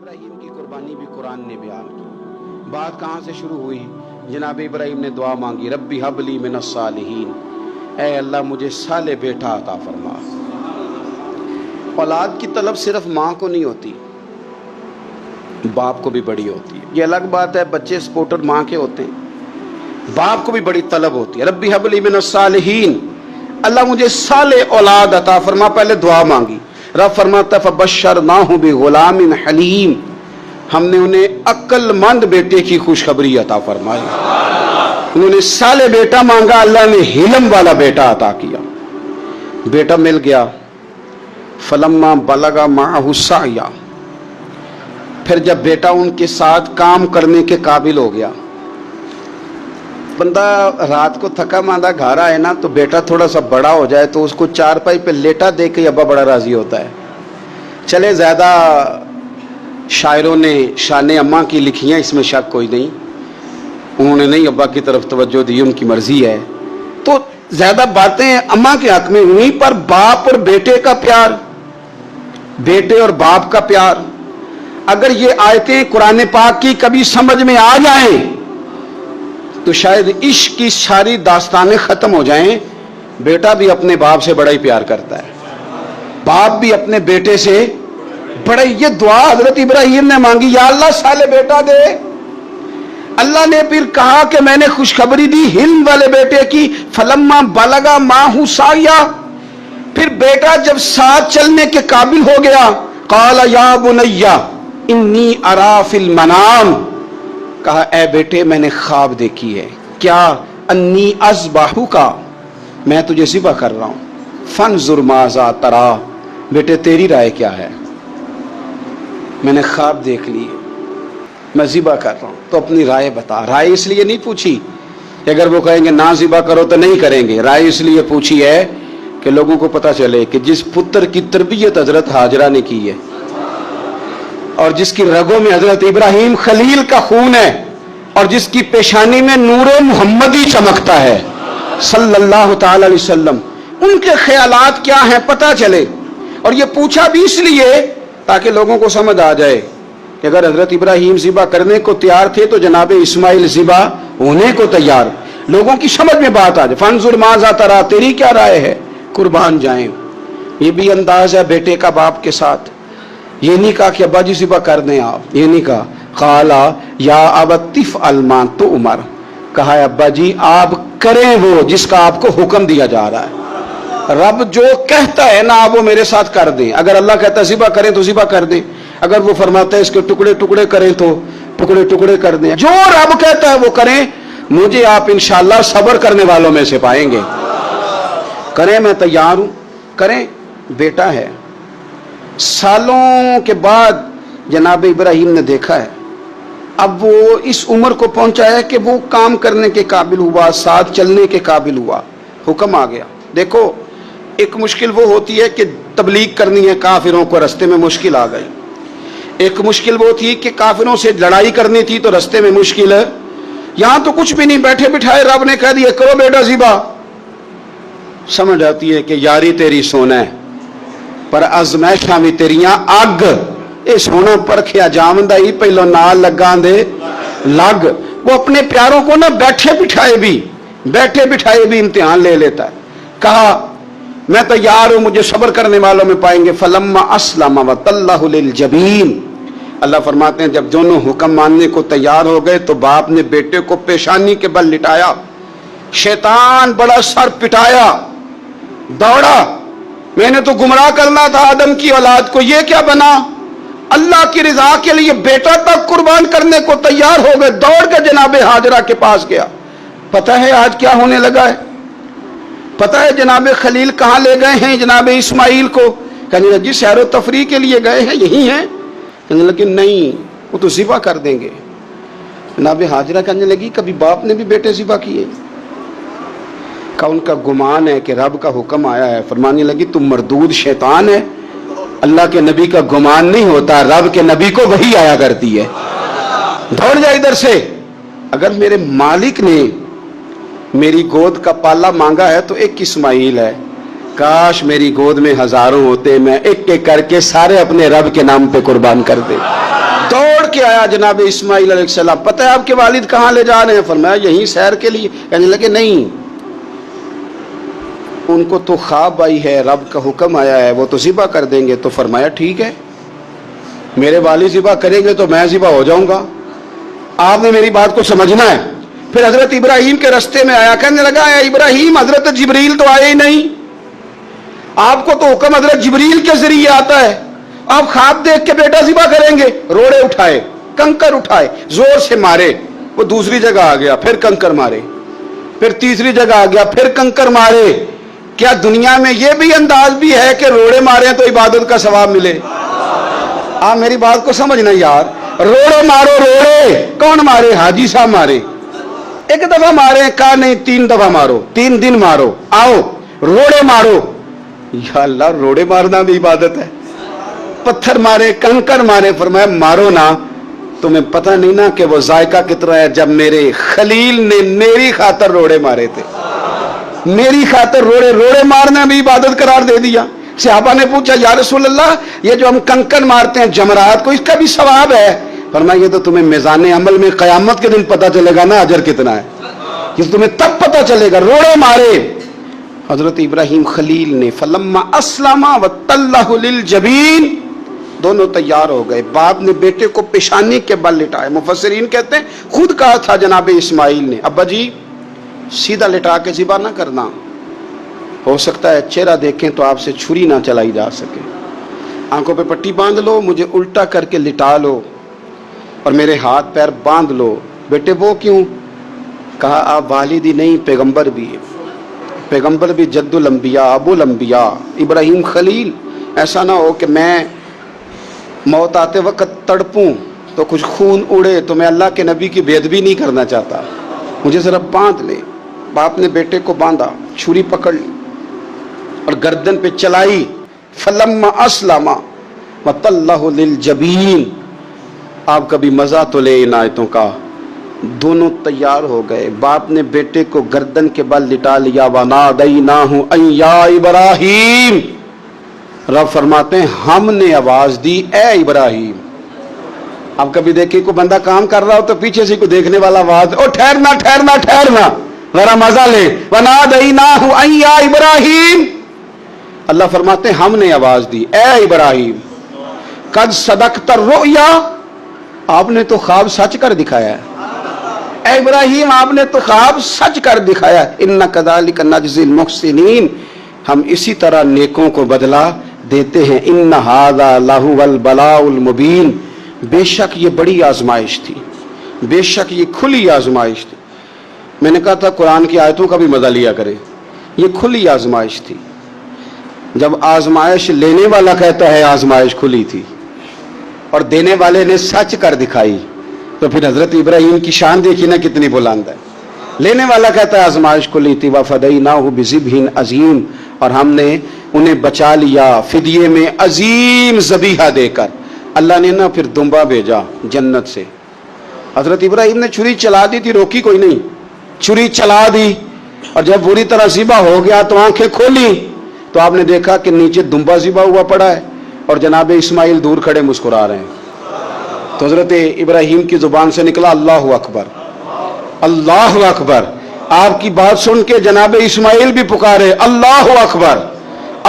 ابراہیم کی قربانی بھی قرآن نے بیان کی. بات کہاں سے شروع ہوئی؟ جناب ابراہیم نے دعا مانگی، ربی حب لی من الصالحین، اے اللہ مجھے صالح بیٹا عطا فرما. اولاد کی طلب صرف ماں کو نہیں ہوتی، باپ کو بھی بڑی ہوتی ہے. یہ الگ بات ہے بچے سپورٹر ماں کے ہوتے ہیں، باپ کو بھی بڑی طلب ہوتی ہے. ربی حب لی من الصالحین، اللہ مجھے صالح اولاد عطا فرما. پہلے دعا مانگی. رب فرماتا فبشرناہ بغلام حلیم، ہم نے انہیں عقل مند بیٹے کی خوشخبری عطا فرمائی. انہوں نے صالح بیٹا مانگا، اللہ نے حلم والا بیٹا عطا کیا. بیٹا مل گیا. فلما بلغ معہ السعی، پھر جب بیٹا ان کے ساتھ کام کرنے کے قابل ہو گیا. بندہ رات کو تھکا ماندہ گھر آئے نا تو بیٹا تھوڑا سا بڑا ہو جائے تو اس کو چارپائی پہ لیٹا دیکھ کے ابا بڑا راضی ہوتا ہے. چلے زیادہ شاعروں نے شان اماں کی لکھی ہیں، اس میں شک کوئی نہیں، انہوں نے نہیں ابا کی طرف توجہ دی، ان کی مرضی ہے. تو زیادہ باتیں اماں کے حق میں ہوئی، پر باپ اور بیٹے کا پیار، بیٹے اور باپ کا پیار، اگر یہ آیتیں قرآن پاک کی کبھی سمجھ میں آ جائیں تو شاید عشق کی ساری داستانیں ختم ہو جائیں. بیٹا بھی اپنے باپ سے بڑا ہی پیار کرتا ہے، باپ بھی اپنے بیٹے سے بڑا. یہ دعا حضرت ابراہیم نے مانگی، یا اللہ صالح بیٹا دے. اللہ نے پھر کہا کہ میں نے خوشخبری دی حلم والے بیٹے کی. فلما بلغ معہ السعی، پھر بیٹا جب ساتھ چلنے کے قابل ہو گیا، قال یا بنی انی ارا فی المنام، کہا اے بیٹے میں نے خواب دیکھی ہے. کیا؟ انی اذبحک، میں تجھے ذبح کر رہا ہوں. فانظر ماذا تری، بیٹے تیری رائے کیا ہے؟ میں نے خواب دیکھ لی، میں ذبح کر رہا ہوں، تو اپنی رائے بتا. رائے اس لیے نہیں پوچھی کہ اگر وہ کہیں گے نہ ذبح کرو تو نہیں کریں گے. رائے اس لیے پوچھی ہے کہ لوگوں کو پتہ چلے کہ جس پتر کی تربیت حضرت ہاجرہ نے کی ہے اور جس کی رگوں میں حضرت ابراہیم خلیل کا خون ہے اور جس کی پیشانی میں نور محمدی چمکتا ہے صلی اللہ تعالی علیہ وسلم، ان کے خیالات کیا ہیں پتہ چلے. اور یہ پوچھا بھی اس لیے تاکہ لوگوں کو سمجھ آ جائے کہ اگر حضرت ابراہیم ذبح کرنے کو تیار تھے تو جناب اسماعیل ذبح ہونے کو تیار. لوگوں کی سمجھ میں بات آ جائے. فانظر ماذا تری، تیری کیا رائے ہے؟ قربان جائیں. یہ بھی انداز ہے بیٹے کا باپ کے ساتھ. یہ نہیں کہا کہ ابا جی ذبح کر دیں آپ، یہ نہیں کہا. قالا یا ابت افعل ما تؤمر، کہا ہے ابا جی آپ کریں وہ جس کا آپ کو حکم دیا جا رہا ہے. رب جو کہتا ہے نا آپ وہ میرے ساتھ کر دیں. اگر اللہ کہتا ہے ذبح کریں تو ذبح کر دیں، اگر وہ فرماتا ہے اس کے ٹکڑے ٹکڑے کریں تو ٹکڑے ٹکڑے کر دیں. جو رب کہتا ہے وہ کریں. مجھے آپ انشاءاللہ صبر کرنے والوں میں سے پائیں گے. کریں، میں تیار ہوں، کریں. بیٹا ہے. سالوں کے بعد جناب ابراہیم نے دیکھا ہے، اب وہ اس عمر کو پہنچا ہے کہ وہ کام کرنے کے قابل ہوا، ساتھ چلنے کے قابل ہوا. حکم آ گیا. دیکھو ایک مشکل وہ ہوتی ہے کہ تبلیغ کرنی ہے، کافروں کو رستے میں مشکل آ گئی. ایک مشکل وہ تھی کہ کافروں سے لڑائی کرنی تھی تو رستے میں مشکل ہے. یہاں تو کچھ بھی نہیں، بیٹھے بٹھائے رب نے کہہ دیا کرو بیٹا ذبح. سمجھ آتی ہے کہ یاری تیری سونا ہے پر ازمائشاں بھی تیریاں اگ. اے سونا پرکھیا جامدہ ہی پہلو نال لگاں دے لگ. وہ اپنے پیاروں کو نہ بیٹھے بٹھائے بھی امتحان لے لیتا ہے. کہا میں تیار ہوں، مجھے صبر کرنے والوں میں پائیں گے. فلما اسلم وتلہ للجبین، اللہ فرماتے ہیں جب دونوں حکم ماننے کو تیار ہو گئے تو باپ نے بیٹے کو پیشانی کے بل لٹایا. شیطان بڑا سر پٹایا، دوڑا. میں نے تو گمراہ کرنا تھا آدم کی اولاد کو، یہ کیا بنا؟ اللہ کی رضا کے لیے بیٹا تک قربان کرنے کو تیار ہو گئے. دوڑ کے جناب ہاجرہ کے پاس گیا. پتہ ہے آج کیا ہونے لگا ہے؟ پتہ ہے جناب خلیل کہاں لے گئے ہیں جناب اسماعیل کو؟ کہنے لگی سیر و تفریح کے لیے گئے ہیں، یہی ہیں. کہنے لگی نہیں وہ تو ذبح کر دیں گے. جناب ہاجرہ کہنے لگی کبھی باپ نے بھی بیٹے ذبح کیے؟ کہ ان کا گمان ہے کہ رب کا حکم آیا ہے. فرمانے لگی تم مردود شیطان ہے، اللہ کے نبی کا گمان نہیں ہوتا، رب کے نبی کو وحی آیا کرتی ہے. دوڑ جا ادھر سے. اگر میرے مالک نے میری گود کا پالا مانگا ہے تو ایک اسماعیل ہے. کاش میری گود میں ہزاروں ہوتے، میں ایک ایک کر کے سارے اپنے رب کے نام پہ قربان کر دے. کے آیا جناب اسماعیل علیہ السلام, پتہ ہے آپ کے والد کہاں لے جا رہے ہیں؟ فرمایا یہیں سیر کے لیے. کہنے لگے نہیں, ان کو تو خواب آئی ہے, رب کا حکم آیا ہے, وہ تو ذبح کر دیں گے. تو فرمایا ٹھیک ہے, میرے والد ذبح کریں گے تو میں ذبح ہو جاؤں گا, آپ نے میری بات کو سمجھنا ہے. پھر حضرت ابراہیم کے رستے میں آیا, کہنے لگا اے ابراہیم, حضرت جبریل تو آئے ہی نہیں, آپ کو تو حکم حضرت جبریل کے ذریعے آتا ہے, آپ خواب دیکھ کے بیٹا ذبح کریں گے. روڑے اٹھائے, کنکر اٹھائے, زور سے مارے, وہ دوسری جگہ آ گیا, پھر کنکر مارے, پھر تیسری جگہ آ گیا, پھر کنکر مارے. کیا دنیا میں یہ بھی انداز بھی ہے کہ روڑے مارے تو عبادت کا ثواب ملے؟ آپ میری بات کو سمجھنا یار, روڑے مارو, روڑے کون مارے؟ حاجی صاحب مارے. ایک دفعہ مارے, کہا نہیں 3 دفعہ مارو, 3 دن مارو, آؤ روڑے مارو. یا اللہ, روڑے مارنا بھی عبادت ہے؟ پتھر مارے, کنکر مارے, فرمایا مارو نا, تمہیں پتہ نہیں نا کہ وہ ذائقہ کتنا ہے جب میرے خلیل نے میری خاطر روڑے مارے تھے, میری خاطر روڑے مارنا بھی عبادت قرار دے دیا. صحابہ نے پوچھا یا رسول اللہ, یہ جو ہم کنکر مارتے ہیں جمرات کو, اس کا بھی ثواب ہے؟ فرمایا یہ تو تمہیں میزان عمل میں قیامت کے دن پتہ چلے گا نا اجر کتنا ہے, یہ تمہیں تب پتہ چلے گا. روڑے مارے حضرت ابراہیم خلیل نے. فلما اسلم وتلہ للجبین, دونوں تیار ہو گئے. باپ نے بیٹے کو پیشانی کے بل لٹایا. مفسرین کہتے ہیں خود کہا تھا جناب اسماعیل نے, ابا جی سیدھا لٹا کے ذبح نہ کرنا, ہو سکتا ہے چہرہ دیکھیں تو آپ سے چھری نہ چلائی جا سکے, آنکھوں پہ پٹی باندھ لو, مجھے الٹا کر کے لٹا لو اور میرے ہاتھ پیر باندھ لو. بیٹے وہ کیوں؟ کہا آپ والد ہی نہیں پیغمبر بھی, پیغمبر بھی جد الانبیاء ابو الانبیاء ابراہیم خلیل. ایسا نہ ہو کہ میں موت آتے وقت تڑپوں تو کچھ خون اڑے, تو میں اللہ کے نبی کی بے ادبی نہیں کرنا چاہتا, مجھے ذرا باندھ لے. باپ نے بیٹے کو باندھا, چھری پکڑ لی اور گردن پہ چلائی. فلما اسلم وتلہ للجبین. آپ کبھی مزہ تو لے ان آیتوں کا. دونوں تیار ہو گئے, باپ نے بیٹے کو گردن کے بل لٹا لیا. ونادیناہ ان یا ابراہیم, رب فرماتے ہیں ہم نے آواز دی اے ابراہیم. اب کبھی دیکھیں کوئی بندہ کام کر رہا ہو تو پیچھے سے کوئی دیکھنے والا آواز, او ٹھہرنا ٹھہرنا ٹھہرنا, ذرا مزہ لے. ونادیناہ ان یا ابراہیم, اللہ فرماتے ہیں ہم نے آواز دی اے ابراہیم. قد صدقت الرؤیا, آپ نے تو خواب سچ کر دکھایا ہے. اے ابراہیم آپ نے تو خواب سچ کر دکھایا. انا کذالک نجزی المحسنین, ہم اسی طرح نیکوں کو بدلہ دیتے ہیں. ان ھذا لہو البلاء المبین, بے شک یہ بڑی آزمائش تھی, بے شک یہ کھلی آزمائش تھی. میں نے کہا تھا قرآن کی آیتوں کا بھی مزہ لیا کرے, یہ کھلی آزمائش تھی. جب آزمائش لینے والا کہتا ہے آزمائش کھلی تھی اور دینے والے نے سچ کر دکھائی, تو پھر حضرت ابراہیم کی شان دیکھی نا کتنی بلند ہے. لینے والا کہتا ہے آزمائش کھلی تھی. وفدیناہ بذبح عظیم, اور ہم نے انہیں بچا لیا فدیے میں عظیم ذبیحہ دے کر. اللہ نے نا پھر دمبا بھیجا جنت سے. حضرت ابراہیم نے چھری چلا دی تھی, روکی کوئی نہیں, چھری چلا دی, اور جب پوری طرح ذبح ہو گیا تو آنکھیں کھولی تو آپ نے دیکھا کہ نیچے دمبا ذبح ہوا پڑا ہے اور جناب اسماعیل دور کھڑے مسکرا رہے ہیں. تو حضرت ابراہیم کی زبان سے نکلا اللہ اکبر, اللہ اکبر. آپ کی بات سن کے جناب اسماعیل بھی پکارے اللہ اکبر,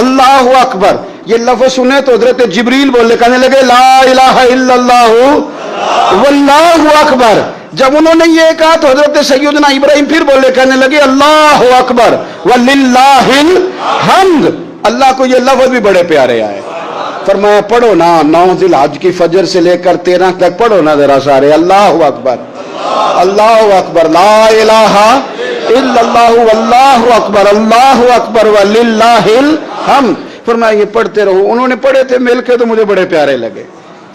اللہ اکبر. یہ لفظ سنے تو حضرت جبریل بولے, کہنے لگے لا الہ الا اللہ واللہ اکبر. جب انہوں نے یہ کہا تو حضرت سیدنا ابراہیم پھر بولے, کہنے لگے اللہ اکبر وللہ الحمد. اللہ کو یہ لفظ بھی بڑے پیارے آئے. فرمایا پڑھو نا 9 ذی الحج کی فجر سے لے کر 13 تک پڑھو نا ذرا سارے, اللہ اکبر اللہ اکبر لا الہ الا اللہ واللہ اکبر اللہ اکبر وللہ الحمد. فرمایا یہ پڑھتے رہو. انہوں نے پڑھے تھے مل کے تو مجھے بڑے پیارے لگے.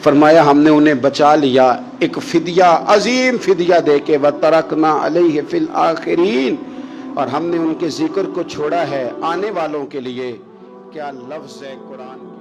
فرمایا ہم نے انہیں بچا لیا ایک فدیہ, عظیم فدیہ دے کے. وَتَرَكْنَا عَلَيْهِ فِي الْآخِرِينَ, اور ہم نے ان کے ذکر کو چھوڑا ہے آنے والوں کے لیے. کیا لفظ ہے قرآن.